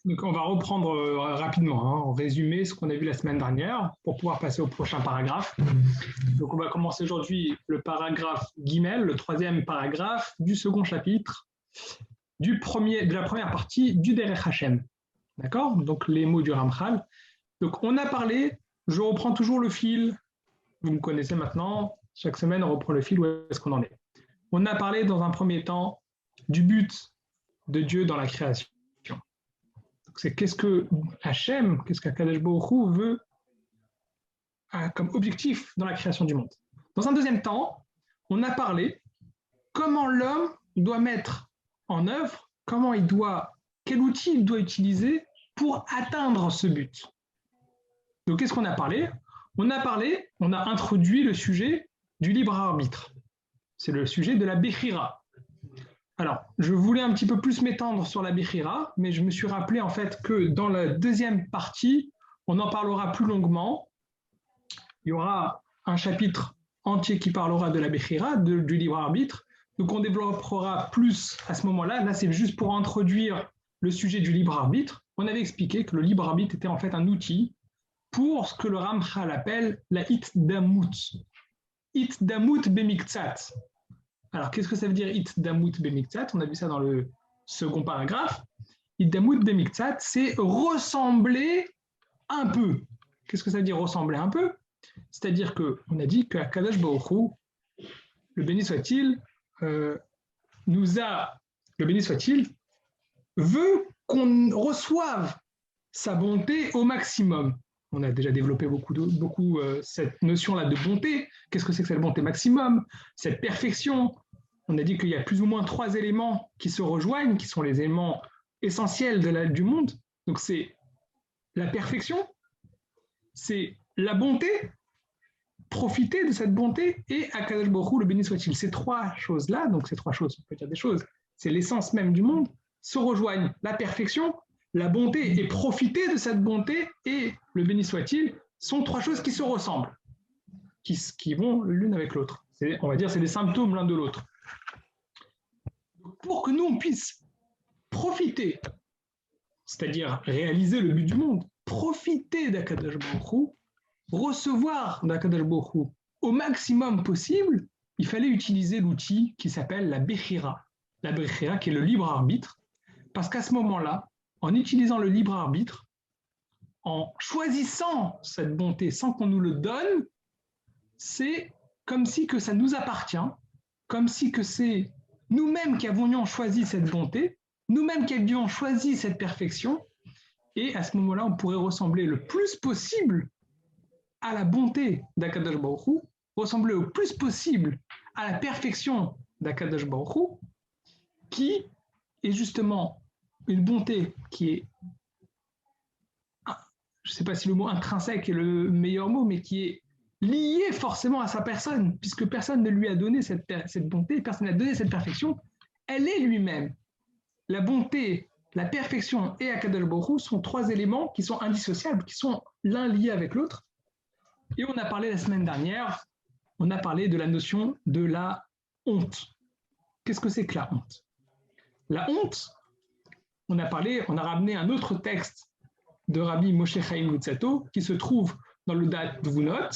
Donc, on va reprendre rapidement, hein, en résumé, ce qu'on a vu la semaine dernière pour pouvoir passer au prochain paragraphe. Donc, on va commencer aujourd'hui le paragraphe Guimel, le troisième paragraphe du second chapitre, de la première partie du Derech Hashem. D'accord? Donc, les mots du Ramchal. Donc, on a parlé, je reprends toujours le fil, vous me connaissez maintenant, chaque semaine, on reprend le fil, où est-ce qu'on en est. On a parlé dans un premier temps du but de Dieu dans la création. C'est qu'est-ce que Hachem, qu'est-ce qu'Akadosh Baruch Hu veut comme objectif dans la création du monde. Dans un deuxième temps, on a parlé comment l'homme doit mettre en œuvre, quel outil il doit utiliser pour atteindre ce but. Donc qu'est-ce qu'on a parlé? On a introduit le sujet du libre arbitre. C'est le sujet de la Bechira. Alors, je voulais un petit peu plus m'étendre sur la Bechira, mais je me suis rappelé en fait que dans la deuxième partie, on en parlera plus longuement. Il y aura un chapitre entier qui parlera de la Bechira, du libre arbitre. Donc, on développera plus à ce moment-là. Là, c'est juste pour introduire le sujet du libre arbitre. On avait expliqué que le libre arbitre était en fait un outil pour ce que le Ramchal appelle la Itdamut. Itdamut bemiktsat. Alors, qu'est-ce que ça veut dire Itdamut bemiktsat? On a vu ça dans le second paragraphe. Itdamut bemiktsat, c'est ressembler un peu. Qu'est-ce que ça veut dire ressembler un peu? C'est-à-dire qu'on a dit qu'Akadosh Baruch Hu, le béni soit-il, le béni soit-il, veut qu'on reçoive sa bonté au maximum. On a déjà développé beaucoup cette notion-là de bonté. Qu'est-ce que c'est que cette bonté maximum? Cette perfection. On a dit qu'il y a plus ou moins 3 éléments qui se rejoignent, qui sont les éléments essentiels du monde. Donc c'est la perfection, c'est la bonté, profiter de cette bonté, et Akadosh Baruch Hu, le béni soit-il. Ces 3 choses-là, donc ces 3 choses, on peut dire des choses, c'est l'essence même du monde, se rejoignent. La perfection, la bonté et profiter de cette bonté et le béni soit-il sont 3 choses qui se ressemblent, qui vont l'une avec l'autre. On va dire c'est des symptômes l'un de l'autre. Pour que nous on puisse profiter, c'est-à-dire réaliser le but du monde, profiter d'Akadosh Baruch Hu, recevoir d'Akadosh Baruch Hu au maximum possible, il fallait utiliser l'outil qui s'appelle la Bechira. La Bechira qui est le libre arbitre, parce qu'à ce moment-là, en utilisant le libre arbitre, en choisissant cette bonté sans qu'on nous le donne, c'est comme si que ça nous appartient, comme si que c'est nous-mêmes qui avions choisi cette bonté, nous-mêmes qui avions choisi cette perfection, et à ce moment-là, on pourrait ressembler le plus possible à la bonté d'Akadosh Baruch Hu, ressembler au plus possible à la perfection d'Akadosh Baruch Hu, qui est justement une bonté qui est, je ne sais pas si le mot intrinsèque est le meilleur mot, mais qui est liée forcément à sa personne, puisque personne ne lui a donné cette bonté, personne n'a donné cette perfection, elle est lui-même. La bonté, la perfection et Akadosh Baruch Hu sont 3 éléments qui sont indissociables, qui sont l'un lié avec l'autre. Et on a parlé la semaine dernière, on a parlé de la notion de la honte. Qu'est-ce que c'est que la honte? La honte, on a ramené un autre texte de Rabbi Moshe Chaim Luzzatto qui se trouve dans le Dat Dvunot,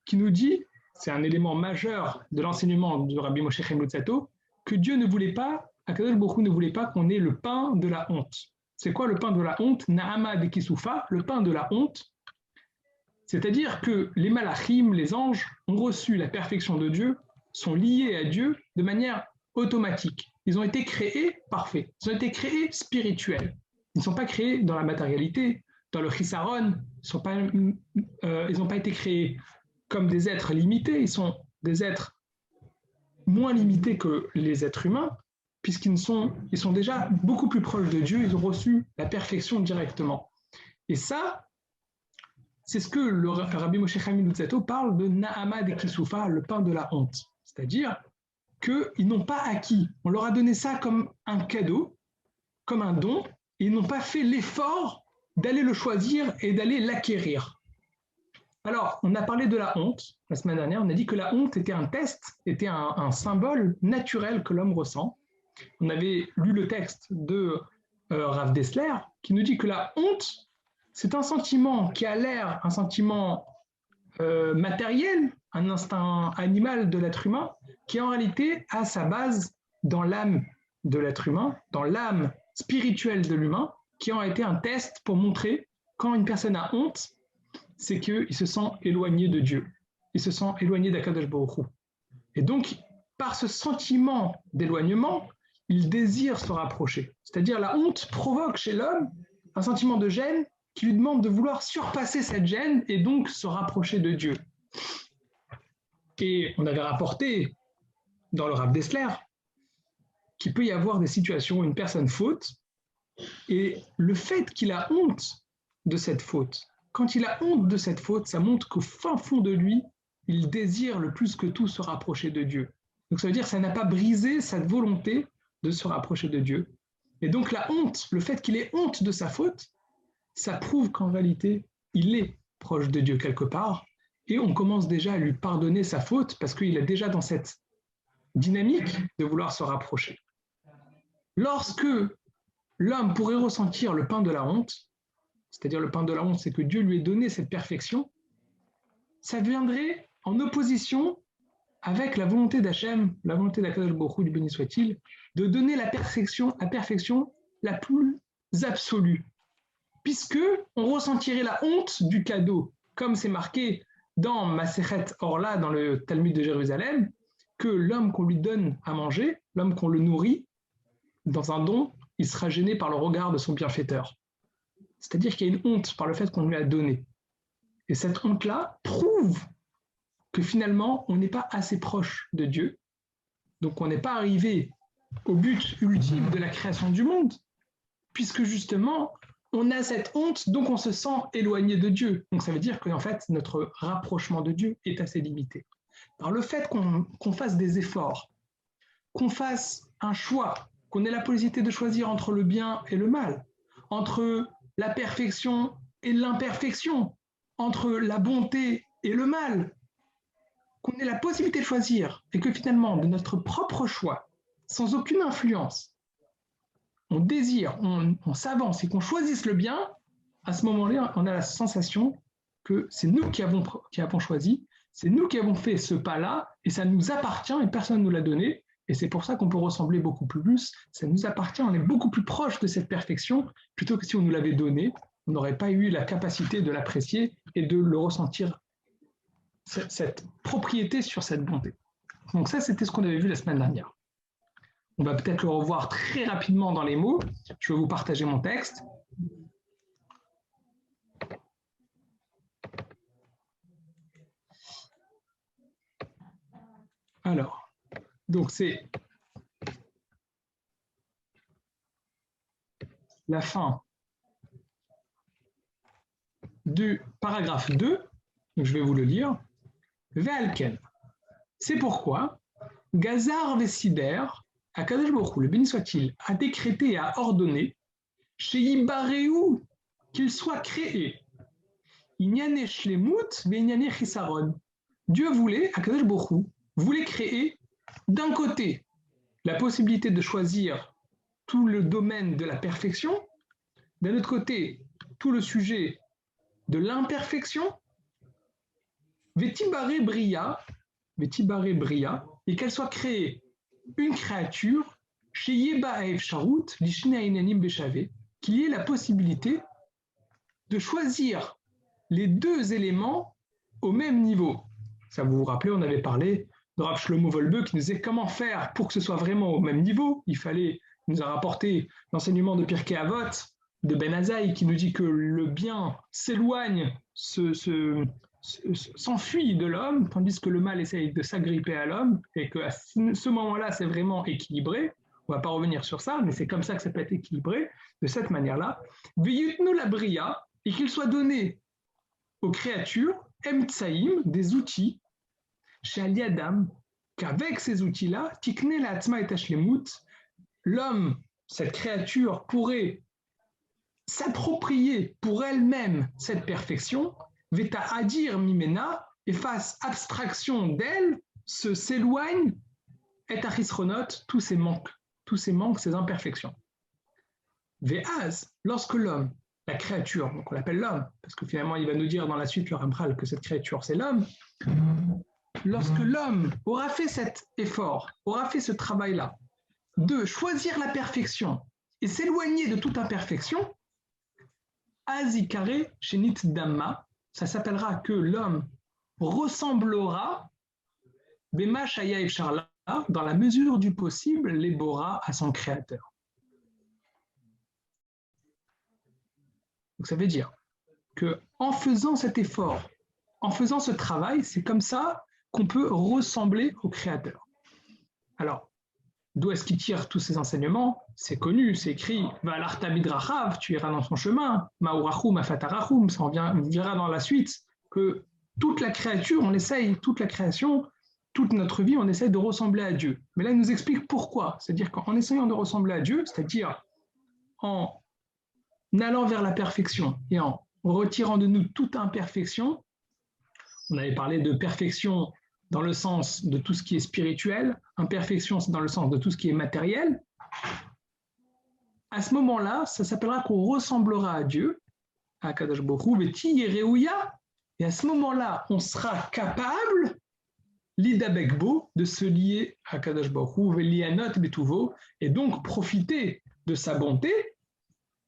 qui nous dit, c'est un élément majeur de l'enseignement de Rabbi Moshe Chaim Luzzatto, que Dieu ne voulait pas, Akadosh Baruch Hu ne voulait pas qu'on ait le pain de la honte. C'est quoi le pain de la honte? Na'ama de Kisufa, le pain de la honte. C'est-à-dire que les malachim, les anges, ont reçu la perfection de Dieu, sont liés à Dieu de manière automatique. Ils ont été créés parfaits, ils ont été créés spirituels. Ils ne sont pas créés dans la matérialité, dans le chisaron, ils n'ont pas été créés comme des êtres limités, ils sont des êtres moins limités que les êtres humains, puisqu'ils sont déjà beaucoup plus proches de Dieu, ils ont reçu la perfection directement. Et ça, c'est ce que le Rabbi Moshe Chaim Luzzatto parle de Na'ama de Kisufa, le pain de la honte. C'est-à-dire qu'ils n'ont pas acquis. On leur a donné ça comme un cadeau, comme un don, et ils n'ont pas fait l'effort d'aller le choisir et d'aller l'acquérir. Alors, on a parlé de la honte la semaine dernière, on a dit que la honte était un test, était un symbole naturel que l'homme ressent. On avait lu le texte de Rav Dessler, qui nous dit que la honte, c'est un sentiment qui a l'air un sentiment matériel, un instinct animal de l'être humain, qui en réalité a sa base dans l'âme de l'être humain, dans l'âme spirituelle de l'humain, qui a été un test pour montrer quand une personne a honte, c'est qu'il se sent éloigné de Dieu, il se sent éloigné d'Akadosh Baruch Hu. Et donc, par ce sentiment d'éloignement, il désire se rapprocher. C'est-à-dire la honte provoque chez l'homme un sentiment de gêne qui lui demande de vouloir surpasser cette gêne et donc se rapprocher de Dieu. Et on avait rapporté dans le Rav Dessler qu'il peut y avoir des situations où une personne faute et le fait qu'il a honte de cette faute, quand il a honte de cette faute, ça montre qu'au fin fond de lui, il désire le plus que tout se rapprocher de Dieu. Donc ça veut dire que ça n'a pas brisé cette volonté de se rapprocher de Dieu. Et donc la honte, le fait qu'il ait honte de sa faute, ça prouve qu'en réalité, il est proche de Dieu quelque part, et on commence déjà à lui pardonner sa faute parce qu'il est déjà dans cette dynamique de vouloir se rapprocher. Lorsque l'homme pourrait ressentir le pain de la honte, c'est-à-dire le pain de la honte, c'est que Dieu lui ait donné cette perfection, ça viendrait en opposition avec la volonté d'Hachem, la volonté d'Akadosh Baruch Hu, du béni soit-il, de donner la perfection la plus absolue, puisque on ressentirait la honte du cadeau, comme c'est marqué dans Masechet Orla, dans le Talmud de Jérusalem, que l'homme qu'on lui donne à manger, l'homme qu'on le nourrit, dans un don, il sera gêné par le regard de son bienfaiteur. C'est-à-dire qu'il y a une honte par le fait qu'on lui a donné. Et cette honte-là prouve que finalement, on n'est pas assez proche de Dieu. Donc, on n'est pas arrivé au but ultime de la création du monde, puisque justement, on a cette honte, donc on se sent éloigné de Dieu. Donc, ça veut dire qu'en fait, notre rapprochement de Dieu est assez limité. Alors, le fait qu'on fasse des efforts, qu'on fasse un choix, qu'on ait la possibilité de choisir entre le bien et le mal, entre la perfection et l'imperfection, entre la bonté et le mal, qu'on ait la possibilité de choisir et que finalement, de notre propre choix, sans aucune influence, on désire, on s'avance et qu'on choisisse le bien, à ce moment-là, on a la sensation que c'est nous qui avons choisi, c'est nous qui avons fait ce pas-là et ça nous appartient et personne ne nous l'a donné. Et c'est pour ça qu'on peut ressembler beaucoup plus, ça nous appartient, on est beaucoup plus proche de cette perfection plutôt que si on nous l'avait donné, on n'aurait pas eu la capacité de l'apprécier et de le ressentir, cette propriété sur cette bonté. Donc ça, c'était ce qu'on avait vu la semaine dernière. On va peut-être le revoir très rapidement dans les mots. Je vais vous partager mon texte. Alors, donc c'est la fin du paragraphe 2, donc je vais vous le lire. Ve'alken. C'est pourquoi Gazar Vesider, Akadosh Baruch Hu, le béni soit-il, a décrété et a ordonné chez Yibaréou qu'il soit créé. Inyane Shlemut ve'inyane Chisaron. Dieu voulait, Akadosh Baruch Hu, voulait créer d'un côté la possibilité de choisir tout le domaine de la perfection, d'un autre côté tout le sujet de l'imperfection, Vetibare Bria, et qu'elle soit créée une créature, chez Yeba Aev Sharut, Lishne Ainanim Beshave, qu'il y ait la possibilité de choisir les deux éléments au même niveau. Ça vous vous rappelez, on avait parlé de Rav Shlomo Wolbe qui nous disait comment faire pour que ce soit vraiment au même niveau. Il nous a rapporté l'enseignement de Pirkei Avot, de Ben Azaï, qui nous dit que le bien s'éloigne, s'enfuit de l'homme, tandis que le mal essaye de s'agripper à l'homme, et qu'à ce moment-là, c'est vraiment équilibré. On ne va pas revenir sur ça, mais c'est comme ça que ça peut être équilibré, de cette manière-là. V'yutnu la bria, et qu'il soit donné aux créatures, emtsaïm, des outils, chez Aliadam, qu'avec ces outils-là, tikne la atzma et tashlemut, l'homme, cette créature, pourrait s'approprier pour elle-même cette perfection, veta adir mimena, et fasse abstraction d'elle, s'éloigne, et achisronot, tous ces manques, ces imperfections. Ve'az, lorsque l'homme, la créature, donc on l'appelle l'homme, parce que finalement il va nous dire dans la suite le Ramchal que cette créature c'est l'homme, lorsque l'homme aura fait cet effort, aura fait ce travail-là, de choisir la perfection et s'éloigner de toute imperfection, Azikare Shenit Dhamma, ça s'appellera que l'homme ressemblera Bema Shaya et Charla, dans la mesure du possible, les Bora à son créateur. Donc ça veut dire que en faisant cet effort, en faisant ce travail, c'est comme ça qu'on peut ressembler au créateur. Alors, d'où est-ce qu'il tire tous ces enseignements? C'est connu, c'est écrit Valarta midrachav, tu iras dans son chemin, Maurachum afatarachum, ça on verra dans la suite que toute la créature, on essaye, toute la création, toute notre vie, on essaye de ressembler à Dieu. Mais là, il nous explique pourquoi. C'est-à-dire qu'en essayant de ressembler à Dieu, c'est-à-dire en allant vers la perfection et en retirant de nous toute imperfection, on avait parlé de perfection dans le sens de tout ce qui est spirituel, imperfection c'est dans le sens de tout ce qui est matériel. À ce moment-là, ça s'appellera qu'on ressemblera à Dieu, à Kadosh Baruch Hu, et à ce moment-là, on sera capable, l'idabekbo, de se lier à Kadosh Baruch Hu, velianot betuvo, et donc profiter de sa bonté,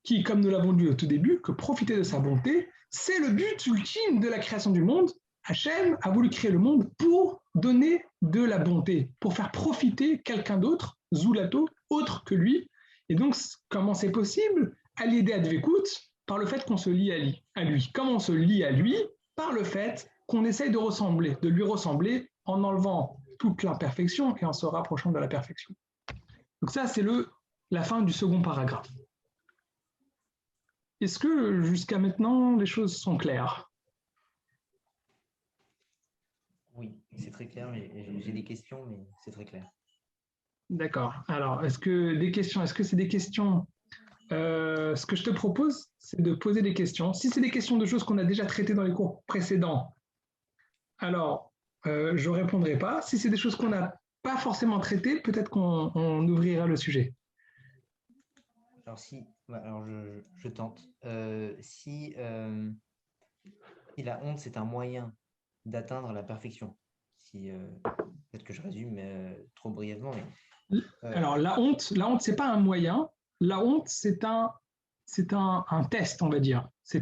qui, comme nous l'avons dit au tout début, que profiter de sa bonté, c'est le but ultime de la création du monde. Hachem a voulu créer le monde pour donner de la bonté, pour faire profiter quelqu'un d'autre, Zulato, autre que lui. Et donc, comment c'est possible? À l'idée Advekut, par le fait qu'on se lie à lui. Comment on se lie à lui? Par le fait qu'on essaye de lui ressembler en enlevant toute l'imperfection et en se rapprochant de la perfection. Donc ça, c'est la fin du second paragraphe. Est-ce que jusqu'à maintenant, les choses sont claires? Oui, c'est très clair, mais j'ai des questions, mais c'est très clair. D'accord. Alors, est-ce que c'est des questions ce que je te propose, c'est de poser des questions. Si c'est des questions de choses qu'on a déjà traitées dans les cours précédents, alors je ne répondrai pas. Si c'est des choses qu'on n'a pas forcément traitées, peut-être qu'on ouvrira le sujet. Alors je tente. Si la honte, c'est un moyen d'atteindre la perfection. Peut-être que je résume trop brièvement, mais alors la honte, c'est pas un moyen. La honte, c'est un test, on va dire. Je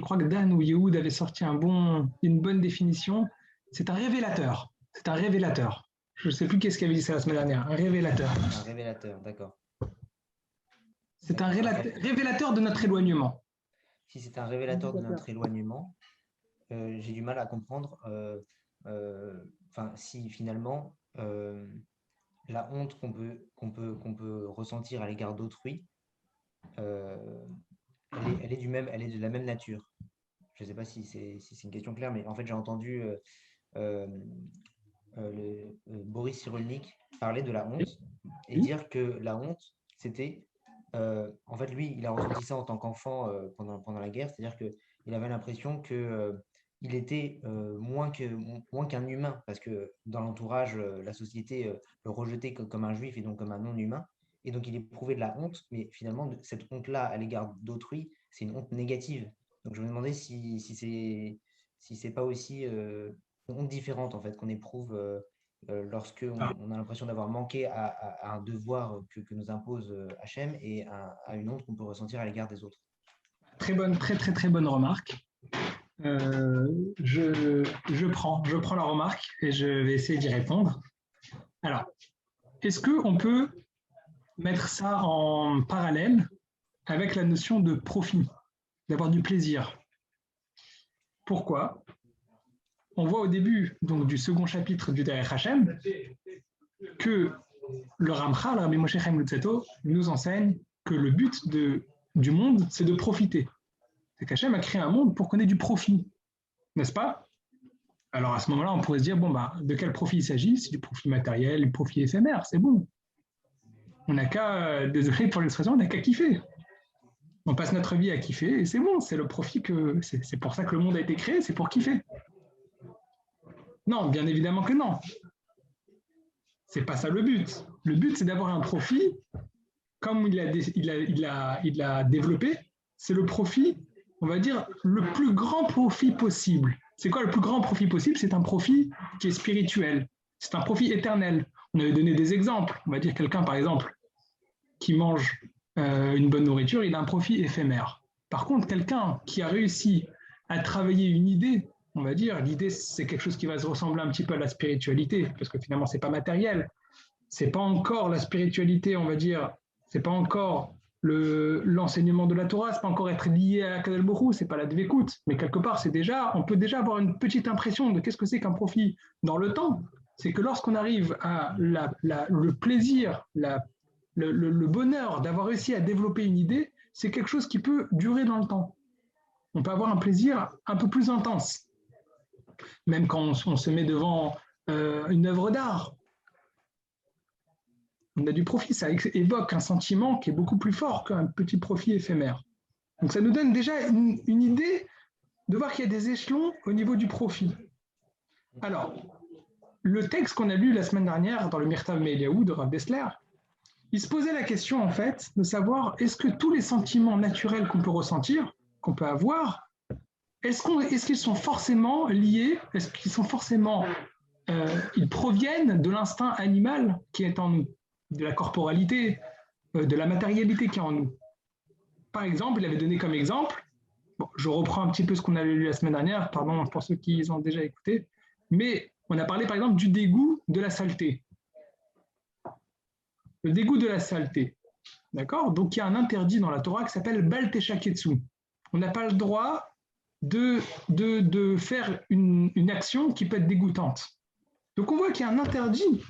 crois que Dan ou Yehoud avait sorti une bonne définition. C'est un révélateur. C'est un révélateur. Je ne sais plus qu'est-ce qu'il avait dit ça la semaine dernière. Un révélateur. Un révélateur, d'accord. C'est un révélateur de notre éloignement. Si c'est un révélateur de notre éloignement, j'ai du mal à comprendre. Si finalement la honte qu'on peut ressentir à l'égard d'autrui, elle est de la même nature. Je ne sais pas si c'est une question claire, mais en fait j'ai entendu Boris Cyrulnik parler de la honte et dire que la honte, c'était en fait, lui, il a ressenti ça en tant qu'enfant pendant la guerre, c'est-à-dire qu'il avait l'impression que il était moins qu'un humain, parce que dans l'entourage, la société le rejetait comme un juif et donc comme un non-humain. Et donc, il éprouvait de la honte, mais finalement, cette honte-là à l'égard d'autrui, c'est une honte négative. Donc, je me demandais si c'est pas aussi une honte différente, en fait, qu'on éprouve lorsque on a l'impression d'avoir manqué à un devoir que nous impose Hachem et à une honte qu'on peut ressentir à l'égard des autres. Très bonne remarque. Je prends la remarque et je vais essayer d'y répondre. Alors, est-ce qu'on peut mettre ça en parallèle avec la notion de profit, d'avoir du plaisir? Pourquoi? On voit au début donc, du second chapitre du Derech Hashem que le Ramchal, Rabbi Moshe Chaim Luzzatto, nous enseigne que le but du monde, c'est de profiter. C'est qu'Hachem a créé un monde pour qu'on ait du profit, n'est-ce pas? Alors à ce moment-là, on pourrait se dire, de quel profit il s'agit? C'est du profit matériel, du profit éphémère, c'est bon. On n'a qu'à, désolé pour l'expression, on n'a qu'à kiffer. On passe notre vie à kiffer et c'est bon, c'est le profit c'est pour ça que le monde a été créé, c'est pour kiffer. Non, bien évidemment que non. C'est pas ça le but. Le but, c'est d'avoir un profit, comme il a développé, c'est le profit, on va dire, le plus grand profit possible. C'est quoi le plus grand profit possible? C'est un profit qui est spirituel. C'est un profit éternel. On avait donné des exemples. On va dire quelqu'un, par exemple, qui mange une bonne nourriture, il a un profit éphémère. Par contre, quelqu'un qui a réussi à travailler une idée, on va dire, l'idée, c'est quelque chose qui va se ressembler un petit peu à la spiritualité, parce que finalement, c'est pas matériel. C'est pas encore la spiritualité, on va dire, c'est pas encore l'enseignement de la Torah, c'est pas encore être lié à Kadal Borou, c'est pas la Dvekout, mais quelque part, on peut déjà avoir une petite impression de qu'est-ce que c'est qu'un profit dans le temps. C'est que lorsqu'on arrive à le plaisir, le bonheur d'avoir réussi à développer une idée, c'est quelque chose qui peut durer dans le temps. On peut avoir un plaisir un peu plus intense. Même quand on se met devant une œuvre d'art, on a du profit, ça évoque un sentiment qui est beaucoup plus fort qu'un petit profit éphémère. Donc ça nous donne déjà une idée de voir qu'il y a des échelons au niveau du profit. Alors, le texte qu'on a lu la semaine dernière dans le Mirtav Me'Eliyahu de Rav Dessler, il se posait la question en fait de savoir est-ce que tous les sentiments naturels qu'on peut ressentir, qu'on peut avoir, est-ce qu'ils sont forcément liés, est-ce qu'ils sont forcément, ils proviennent de l'instinct animal qui est en nous, de la corporalité, de la matérialité qui est en nous. Par exemple, il avait donné comme exemple, bon, je reprends un petit peu ce qu'on avait lu la semaine dernière, pardon pour ceux qui ont déjà écouté, mais on a parlé par exemple du dégoût de la saleté. Le dégoût de la saleté. D'accord? Donc il y a un interdit dans la Torah qui s'appelle Bal Tesha Ketsu. On n'a pas le droit de faire une action qui peut être dégoûtante. Donc on voit qu'il y a un interdit.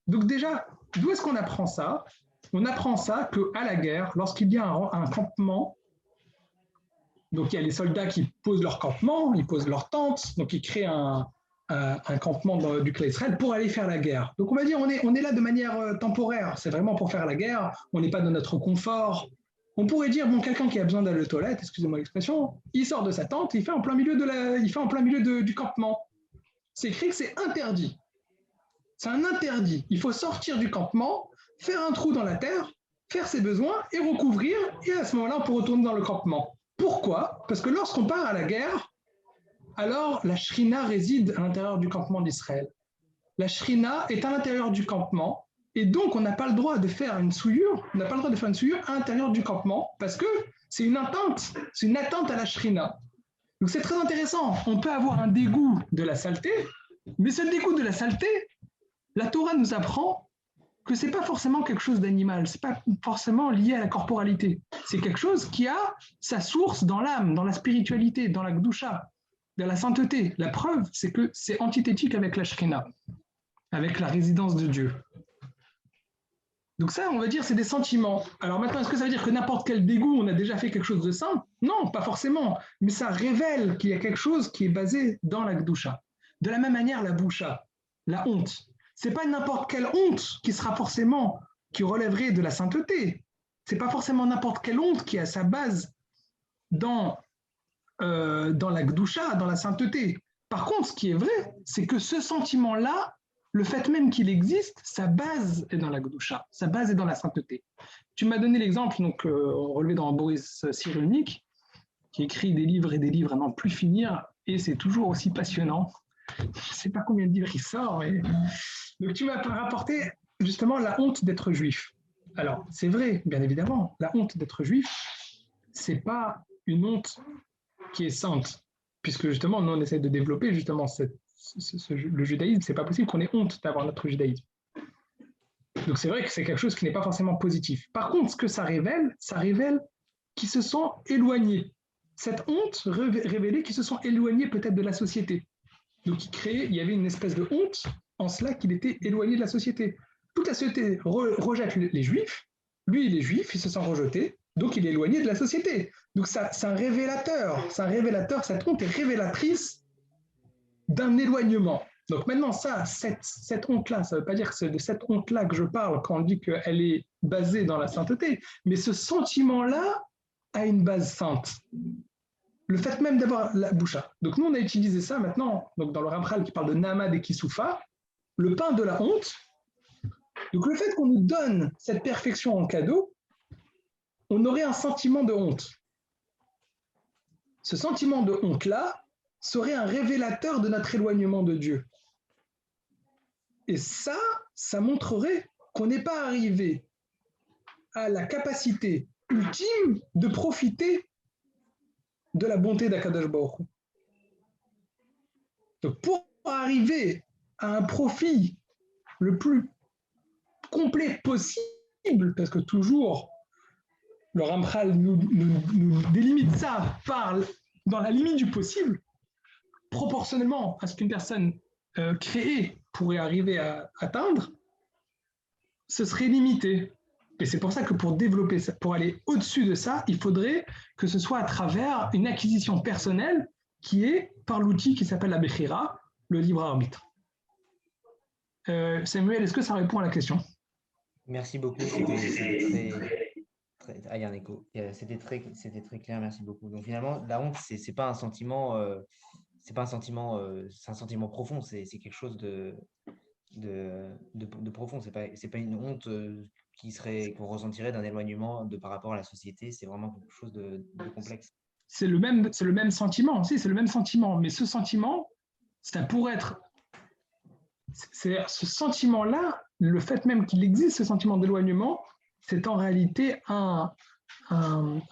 Donc déjà, d'où est-ce qu'on apprend ça? On apprend ça qu'à la guerre, lorsqu'il y a un campement, donc il y a les soldats qui posent leur campement, ils posent leur tente, donc ils créent un campement du clan Israël pour aller faire la guerre. Donc on va dire on est là de manière temporaire, c'est vraiment pour faire la guerre, on n'est pas dans notre confort. On pourrait dire, bon, quelqu'un qui a besoin d'aller aux toilettes, excusez-moi l'expression, il sort de sa tente, il fait en plein milieu, du campement. C'est écrit que c'est interdit. C'est un interdit. Il faut sortir du campement, faire un trou dans la terre, faire ses besoins et recouvrir, et à ce moment-là, on peut retourner dans le campement. Pourquoi? Parce que lorsqu'on part à la guerre, alors la Shrina réside à l'intérieur du campement d'Israël. La Shrina est à l'intérieur du campement, et donc on n'a pas le droit de faire une souillure, à l'intérieur du campement, parce que c'est une atteinte à la Shrina. Donc c'est très intéressant. On peut avoir un dégoût de la saleté, mais ce dégoût de la saleté, la Torah nous apprend que ce n'est pas forcément quelque chose d'animal, ce n'est pas forcément lié à la corporalité. C'est quelque chose qui a sa source dans l'âme, dans la spiritualité, dans la Gdusha, dans la sainteté. La preuve, c'est que c'est antithétique avec la Shrina, avec la résidence de Dieu. Donc ça, on va dire, c'est des sentiments. Alors maintenant, est-ce que ça veut dire que n'importe quel dégoût, on a déjà fait quelque chose de saint? Non, pas forcément. Mais ça révèle qu'il y a quelque chose qui est basé dans la Gdusha. De la même manière, la boucha, la honte. C'est pas n'importe quelle honte qui relèverait de la sainteté. C'est pas forcément n'importe quelle honte qui a sa base dans la Gdusha, dans la sainteté. Par contre, ce qui est vrai, c'est que ce sentiment-là, le fait même qu'il existe, sa base est dans la Gdusha, sa base est dans la sainteté. Tu m'as donné l'exemple, donc relevé dans Boris Cyrulnik, qui écrit des livres et des livres à n'en plus finir, et c'est toujours aussi passionnant. Je ne sais pas combien de livres il sort, mais... Donc tu m'as rapporté justement la honte d'être juif. Alors, c'est vrai, bien évidemment, la honte d'être juif, ce n'est pas une honte qui est sainte, puisque justement, nous, on essaie de développer justement le judaïsme. Ce n'est pas possible qu'on ait honte d'avoir notre judaïsme. Donc c'est vrai que c'est quelque chose qui n'est pas forcément positif. Par contre, ce que ça révèle qu'ils se sont éloignés. Cette honte révélait qu'ils se sont éloignés peut-être de la société. Donc il y avait une espèce de honte en cela qu'il était éloigné de la société. Toute la société rejette les juifs, lui il est juif, il se sent rejeté, donc il est éloigné de la société. Donc c'est un révélateur, cette honte est révélatrice d'un éloignement. Donc maintenant cette honte-là, ça ne veut pas dire que c'est de cette honte-là que je parle quand on dit qu'elle est basée dans la sainteté, mais ce sentiment-là a une base sainte. Le fait même d'avoir la boucha. Donc nous, on a utilisé ça maintenant, donc dans le Ramchal qui parle de Nahama et Kisoufa. le pain de la honte. Donc le fait qu'on nous donne cette perfection en cadeau, on aurait un sentiment de honte. Ce sentiment de honte-là serait un révélateur de notre éloignement de Dieu. Et ça montrerait qu'on n'est pas arrivé à la capacité ultime de profiter de la bonté d'Akadosh Baruch Hu. Donc pour arriver à un profit le plus complet possible, parce que toujours le Ramchal nous délimite ça dans la limite du possible, proportionnellement à ce qu'une personne créée pourrait arriver à atteindre, ce serait limité. Et c'est pour ça que pour développer ça, pour aller au-dessus de ça, il faudrait que ce soit à travers une acquisition personnelle qui est par l'outil qui s'appelle la Bechira, le libre arbitre. Samuel, est-ce que ça répond à la question? Merci beaucoup. C'était très... Ah, il y a un écho. C'était très clair. Merci beaucoup. Donc finalement, la honte, c'est pas un sentiment, c'est un sentiment profond. C'est quelque chose de profond. C'est pas une honte qu'on ressentirait d'un éloignement par rapport à la société. C'est vraiment quelque chose de complexe. C'est le même sentiment, si, c'est le même sentiment, mais ce sentiment, ça pourrait être, ce sentiment-là, le fait même qu'il existe ce sentiment d'éloignement, c'est en réalité un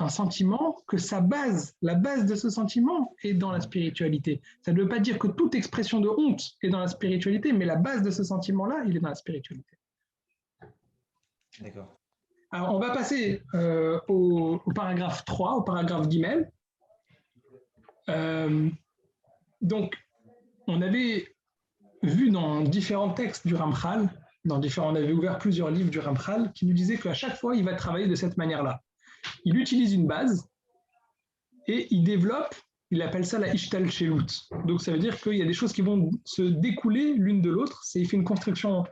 sentiment que la base de ce sentiment est dans la spiritualité. Ça ne veut pas dire que toute expression de honte est dans la spiritualité, mais la base de ce sentiment-là, il est dans la spiritualité. D'accord. Alors, on va passer au paragraphe 3, au paragraphe Guimel. Donc, on avait vu dans différents textes du Ramchal, on avait ouvert plusieurs livres du Ramchal qui nous disaient qu'à chaque fois, il va travailler de cette manière-là. Il utilise une base et il développe, il appelle ça la Ishtal Shelut. Donc, ça veut dire qu'il y a des choses qui vont se découler l'une de l'autre. Il fait une construction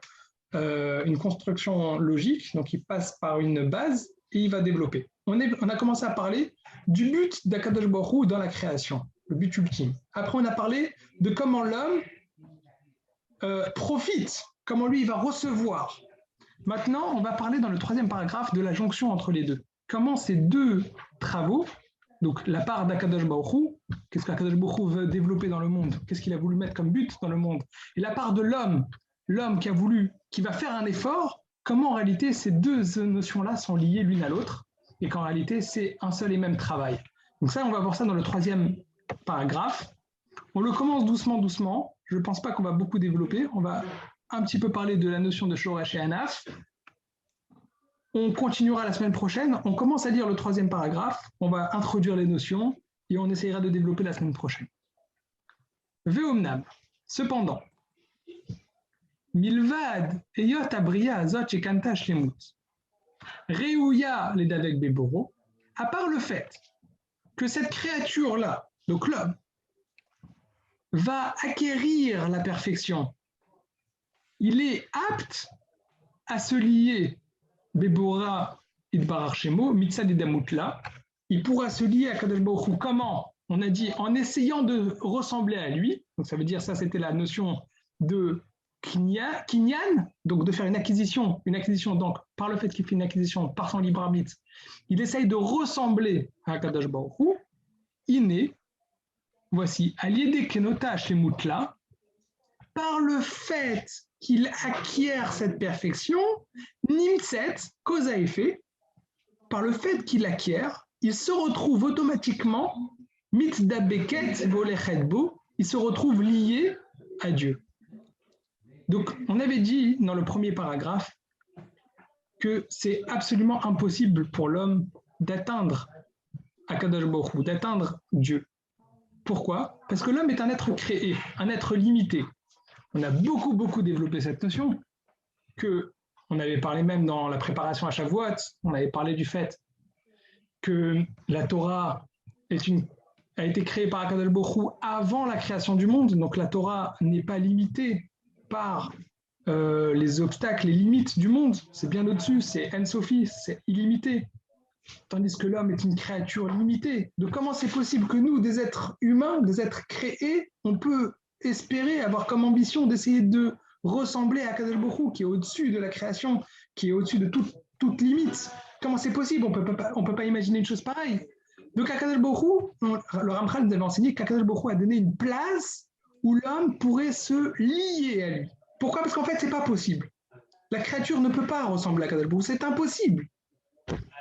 logique, donc il passe par une base et il va développer. On a commencé à parler du but d'Akadosh Baruch Hu dans la création, le but ultime. Après, on a parlé de comment l'homme profite, comment lui il va recevoir. Maintenant, on va parler dans le troisième paragraphe de la jonction entre les deux. Comment ces deux travaux, donc la part d'Akadosh Baruch Hu, qu'est-ce qu'Akadosh Baruch Hu veut développer dans le monde, qu'est-ce qu'il a voulu mettre comme but dans le monde, et la part de l'homme qui va faire un effort, comment en réalité ces deux notions-là sont liées l'une à l'autre, et qu'en réalité c'est un seul et même travail. Donc ça, on va voir ça dans le troisième paragraphe. On le commence doucement. Je ne pense pas qu'on va beaucoup développer. On va un petit peu parler de la notion de Shoresh et Anaf. On continuera la semaine prochaine. On commence à lire le troisième paragraphe. On va introduire les notions et on essaiera de développer la semaine prochaine. Ve'omnam. Cependant, Milvad eyot abriya azot shekanta shlemut. Réouya les davek beboro. À part le fait que cette créature-là, donc l'homme, va acquérir la perfection, il est apte à se lier Bebora idbarar shemo, mitzad edamutla, il pourra se lier à Kadosh Baruch Hu. Comment? On a dit en essayant de ressembler à lui, donc ça veut dire, ça c'était la notion de kinyan, donc de faire une acquisition, donc par le fait qu'il fait une acquisition par son libre arbitre, il essaye de ressembler à Kadosh Baruch Hu. Iné, voici, Aliédé Kenota Shlemutla, par le fait qu'il acquiert cette perfection, Nimtset, cause à effet, par le fait qu'il acquiert, il se retrouve automatiquement, Mitzdabeket Volechetbo, il se retrouve lié à Dieu. Donc, on avait dit dans le premier paragraphe que c'est absolument impossible pour l'homme d'atteindre Akadosh Baruch Hu, d'atteindre Dieu. Pourquoi? Parce que l'homme est un être créé, un être limité. On a beaucoup développé cette notion, on avait parlé même dans la préparation à Shavuot, on avait parlé du fait que la Torah a été créée par Akadosh Baruch Hu avant la création du monde, donc la Torah n'est pas limitée par les obstacles, les limites du monde, c'est bien au-dessus, c'est En-Sofi, c'est illimité. Tandis que l'homme est une créature limitée. Donc comment c'est possible que nous, des êtres humains, des êtres créés, on peut espérer avoir comme ambition d'essayer de ressembler à Akadosh Baruch Hu, qui est au-dessus de la création, qui est au-dessus de toute limite. Comment c'est possible? On peut pas imaginer une chose pareille. Donc Akadosh Baruch Hu, le Ramchal nous avait enseigné qu'Akadosh Baruch Hu a donné une place où l'homme pourrait se lier à lui. Pourquoi? Parce qu'en fait, c'est pas possible. La créature ne peut pas ressembler à Akadosh Baruch Hu, c'est impossible.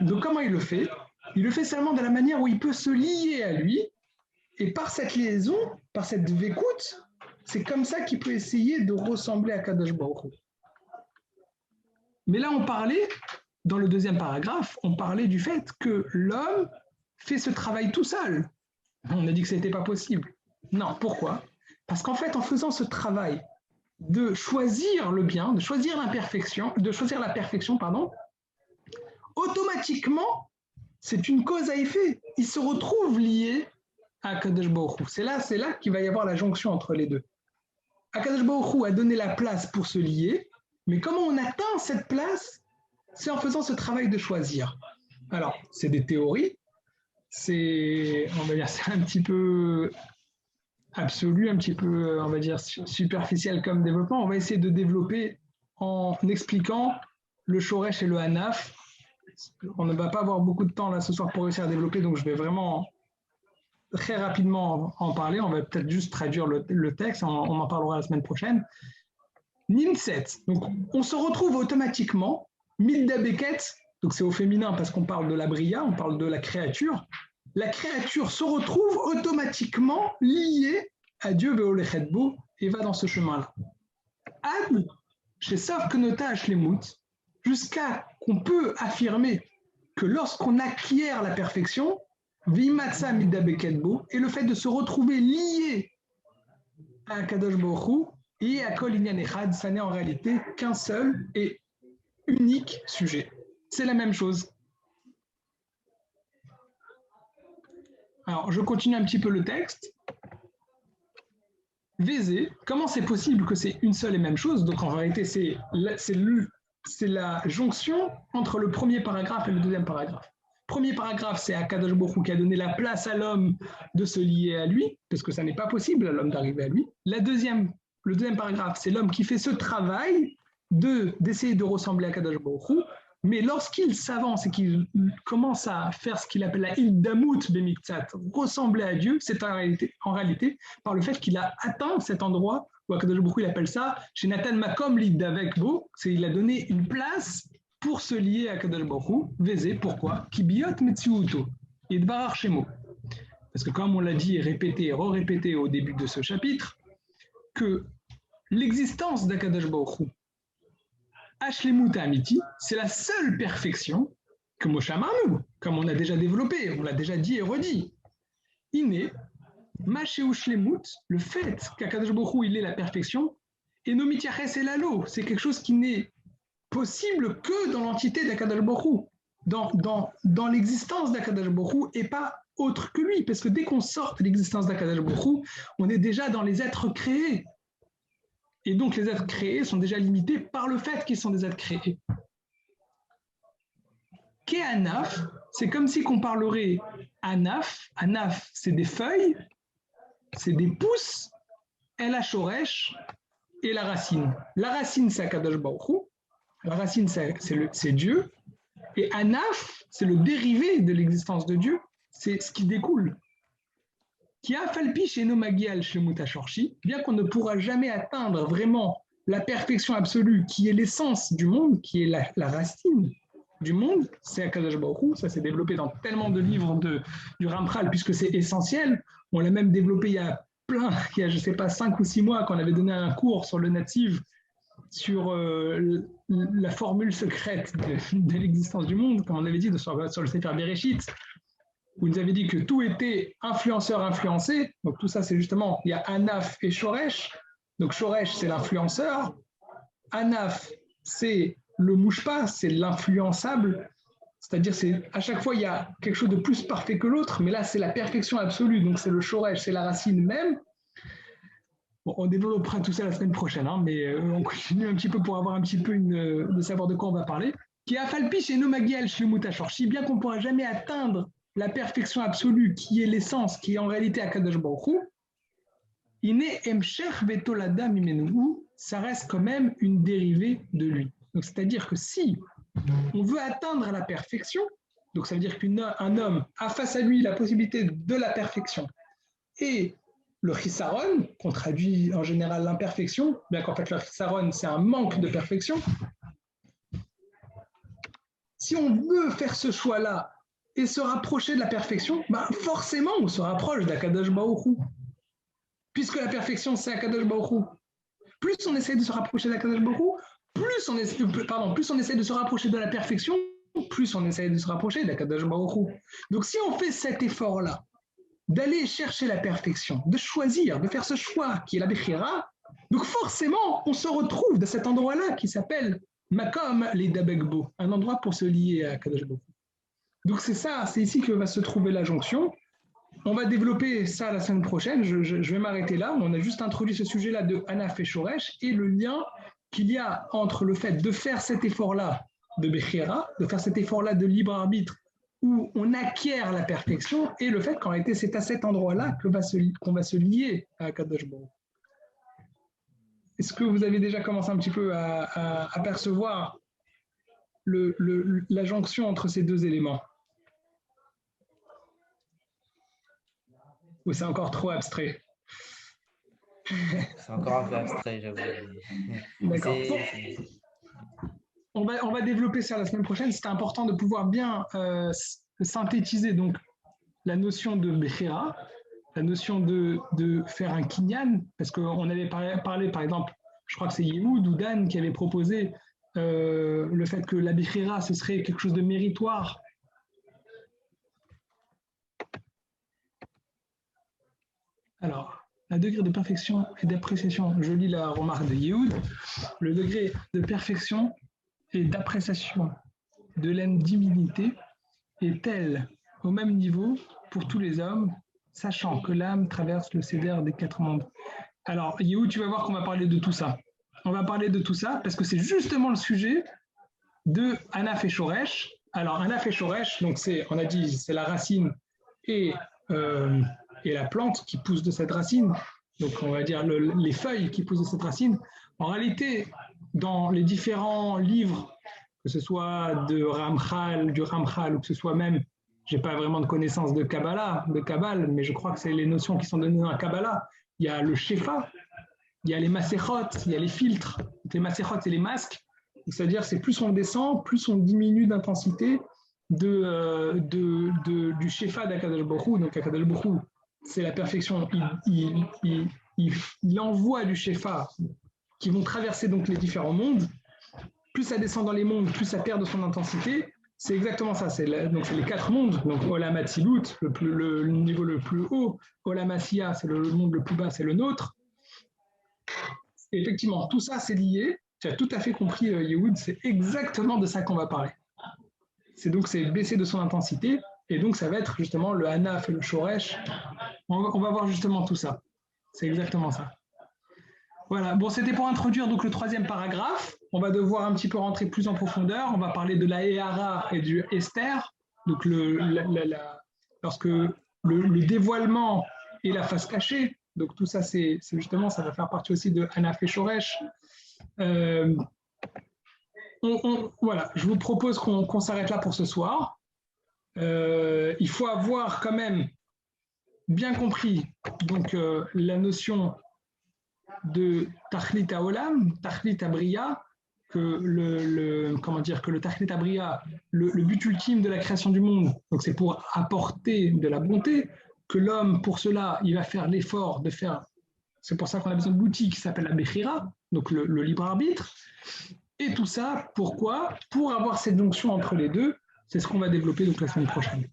Donc comment il le fait? Il le fait seulement de la manière où il peut se lier à lui, et par cette liaison, par cette vécoute, c'est comme ça qu'il peut essayer de ressembler à Kadosh Baruch Hu. Mais là, on parlait, dans le deuxième paragraphe, on parlait du fait que l'homme fait ce travail tout seul. On a dit que ce n'était pas possible. Non, pourquoi? Parce qu'en fait, en faisant ce travail de choisir le bien, de choisir la perfection, automatiquement, c'est une cause à effet. Il se retrouve lié à Kadosh Baruch Hu. C'est là qu'il va y avoir la jonction entre les deux. Kadosh Baruch Hu a donné la place pour se lier, mais comment on atteint cette place? C'est en faisant ce travail de choisir. Alors, c'est des théories, on va dire, c'est un petit peu absolu, un petit peu, on va dire, superficiel comme développement. On va essayer de développer en expliquant le Shoresh et le Hanaf. On ne va pas avoir beaucoup de temps là ce soir pour réussir à développer, donc je vais vraiment très rapidement en parler. On va peut-être juste traduire le texte, on en parlera la semaine prochaine. Nimset, donc on se retrouve automatiquement, Midda Beket, donc c'est au féminin parce qu'on parle de la Bria, on parle de la créature se retrouve automatiquement liée à Dieu Veolechetbo et va dans ce chemin-là. Ad, chez Sav Knota Ashlemut, jusqu'à qu'on peut affirmer que lorsqu'on acquiert la perfection, Vimatsa Midda Beketbo, et le fait de se retrouver lié à Kadosh Baruch Hu et à Kol Inyan Echad, ça n'est en réalité qu'un seul et unique sujet. C'est la même chose. Alors, je continue un petit peu le texte. Vézé, comment c'est possible que c'est une seule et même chose? Donc en réalité, c'est la jonction entre le premier paragraphe et le deuxième paragraphe. Premier paragraphe, c'est Akadosh Baruch Hu qui a donné la place à l'homme de se lier à lui, parce que ça n'est pas possible à l'homme d'arriver à lui. Le deuxième paragraphe, c'est l'homme qui fait ce travail d'essayer de ressembler à Akadosh Baruch Hu, mais lorsqu'il s'avance et qu'il commence à faire ce qu'il appelle la Hildamut Bemiktsat, ressembler à Dieu, c'est en réalité par le fait qu'il a atteint cet endroit où Akadosh Baruch Hu il appelle ça chez Nathan Makom Lidavek Bo, c'est il a donné une place pour se lier à Kadosh Baruch Hu. Vézé, pourquoi? Kibiot Metziuto, Idbarar Shemo. Parce que comme on l'a dit et répété et re-répété au début de ce chapitre, que l'existence d'Akadosh Baruch Hu, Ashlemut Amiti, c'est la seule perfection que Moshe Amarnu, comme on a déjà développé, on l'a déjà dit et redit. Iné, Masheu Shlemut, le fait qu'Akadosh Baruch Hu il est la perfection, et Nomitiaches et Lalo, c'est quelque chose qui n'est possible que dans l'entité d'Akadosh Baruch Hu, dans l'existence d'Akadosh Baruch Hu et pas autre que lui, parce que dès qu'on sort de l'existence d'Akadosh Baruch Hu, on est déjà dans les êtres créés. Et donc les êtres créés sont déjà limités par le fait qu'ils sont des êtres créés. Ke'anaf, c'est comme si qu'on parlerait anaf. Anaf, c'est des feuilles, c'est des pousses, et la shoresh et la racine. La racine, c'est Akadosh Baruch Hu. La racine, c'est Dieu. Et anaf, c'est le dérivé de l'existence de Dieu. C'est ce qui découle. Qui a falpi chez Nomagial chez Mutashorchi, bien qu'on ne pourra jamais atteindre vraiment la perfection absolue qui est l'essence du monde, qui est la racine du monde, c'est Akadosh Baruch Hu. Ça s'est développé dans tellement de livres du Ramchal, puisque c'est essentiel. On l'a même développé il y a je ne sais pas, 5 ou 6 mois, quand on avait donné un cours sur le native, sur la formule secrète de l'existence du monde, comme on avait dit sur le Sefer Bereshit, où il nous avait dit que tout était influenceur-influencé. Donc tout ça, c'est justement, il y a Anaf et Shoresh. Donc Shoresh, c'est l'influenceur. Anaf, c'est le mouche-pas, c'est l'influençable. C'est-à-dire, à chaque fois, il y a quelque chose de plus parfait que l'autre, mais là, c'est la perfection absolue. Donc c'est le Shoresh, c'est la racine même. Bon, on développera tout ça la semaine prochaine, hein, mais on continue un petit peu pour avoir un petit peu de savoir de quoi on va parler. Qui a falpi chez Nomagiel Shlemut Ashorchi, bien qu'on ne pourra jamais atteindre la perfection absolue, qui est l'essence, qui est en réalité Akadosh Baruch Hu, Iné Emshech Vetolada Mimenu, ça reste quand même une dérivée de lui. Donc, c'est-à-dire que si on veut atteindre la perfection, donc ça veut dire qu'un homme a face à lui la possibilité de la perfection et le chisaron, qu'on traduit en général l'imperfection, bien qu'en fait le chisaron c'est un manque de perfection. Si on veut faire ce choix-là et se rapprocher de la perfection, ben forcément on se rapproche d'Akadosh Baruch Hu. Puisque la perfection c'est Akadosh Baruch Hu. Plus on essaie de se rapprocher d'Akadosh Baruch Hu, plus on essaie de se rapprocher de la perfection, plus on essaie de se rapprocher d'Akadosh Baruch Hu. Donc si on fait cet effort-là, d'aller chercher la perfection, de choisir, de faire ce choix qui est la Bechira, donc forcément, on se retrouve dans cet endroit-là qui s'appelle Makom les Dabegbo, un endroit pour se lier à Kadosh Baruch Hu. Donc c'est ça, c'est ici que va se trouver la jonction. On va développer ça la semaine prochaine, je vais m'arrêter là. On a juste introduit ce sujet-là de Hanaf et Shoresh et le lien qu'il y a entre le fait de faire cet effort-là de Bechira, de faire cet effort-là de libre arbitre, où on acquiert la perfection, et le fait qu'en réalité, c'est à cet endroit-là qu'on va se lier à Kadosh Baruch. Est-ce que vous avez déjà commencé un petit peu à apercevoir la jonction entre ces deux éléments? Ou c'est encore trop abstrait? C'est encore un peu abstrait, j'avoue. D'accord. On va développer ça la semaine prochaine. C'était important de pouvoir bien synthétiser donc la notion de Bechira, la notion de faire un kinyan, parce qu'on avait parlé, par exemple, je crois que c'est Yehoud ou Dan qui avait proposé le fait que la Bechira, ce serait quelque chose de méritoire. Alors, le degré de perfection et d'appréciation, je lis la remarque de Yehoud, le degré de perfection et d'appréciation de l'indivinité est tel au même niveau pour tous les hommes, sachant que l'âme traverse le cédère des quatre mondes. Alors, Yehoud, tu vas voir qu'on va parler de tout ça. On va parler de tout ça parce que c'est justement le sujet de Hanaf et Shoresh. Alors, Hanaf et Shoresh, donc on a dit, c'est la racine et la plante qui pousse de cette racine. Donc, on va dire les feuilles qui poussent de cette racine. En réalité, dans les différents livres, que ce soit du Ramchal, ou que ce soit même, je n'ai pas vraiment de connaissance de Kabbale, mais je crois que c'est les notions qui sont données dans la Kabbalah. Il y a le Shefa, il y a les Masechot, il y a les filtres. Les Masechot, c'est les masques. C'est-à-dire, c'est plus on descend, plus on diminue d'intensité du Shefa d'Akadosh Baruch Hu. Donc, Akadosh Baruch Hu, c'est la perfection. Il envoie du Shefa qui vont traverser donc les différents mondes. Plus ça descend dans les mondes, plus ça perd de son intensité. C'est exactement ça. Donc c'est les quatre mondes. Donc Olam Atzilut, le niveau le plus haut. Olam Asiya, c'est le monde le plus bas, c'est le nôtre. Et effectivement, tout ça, c'est lié. Tu as tout à fait compris, Yehoud, c'est exactement de ça qu'on va parler. C'est baisser de son intensité. Et donc, ça va être justement le Hanaf et le Shoresh. On va voir justement tout ça. C'est exactement ça. Voilà, bon, c'était pour introduire donc le troisième paragraphe. On va devoir un petit peu rentrer plus en profondeur. On va parler de la Ehara et du Esther. Donc, lorsque le dévoilement et la face cachée. Donc, tout ça, c'est justement, ça va faire partie aussi de Hanaf et Shoresh. Voilà, je vous propose qu'on s'arrête là pour ce soir. Il faut avoir quand même bien compris donc, la notion de Tachlit Haolam, Tachlit Abriya, que le Tachlit Abriya, le but ultime de la création du monde, donc c'est pour apporter de la bonté, que l'homme, pour cela, il va faire l'effort de faire, c'est pour ça qu'on a besoin de l'outil qui s'appelle la Bechira, donc le libre arbitre, et tout ça, pourquoi? Pour avoir cette jonction entre les deux, c'est ce qu'on va développer donc la semaine prochaine.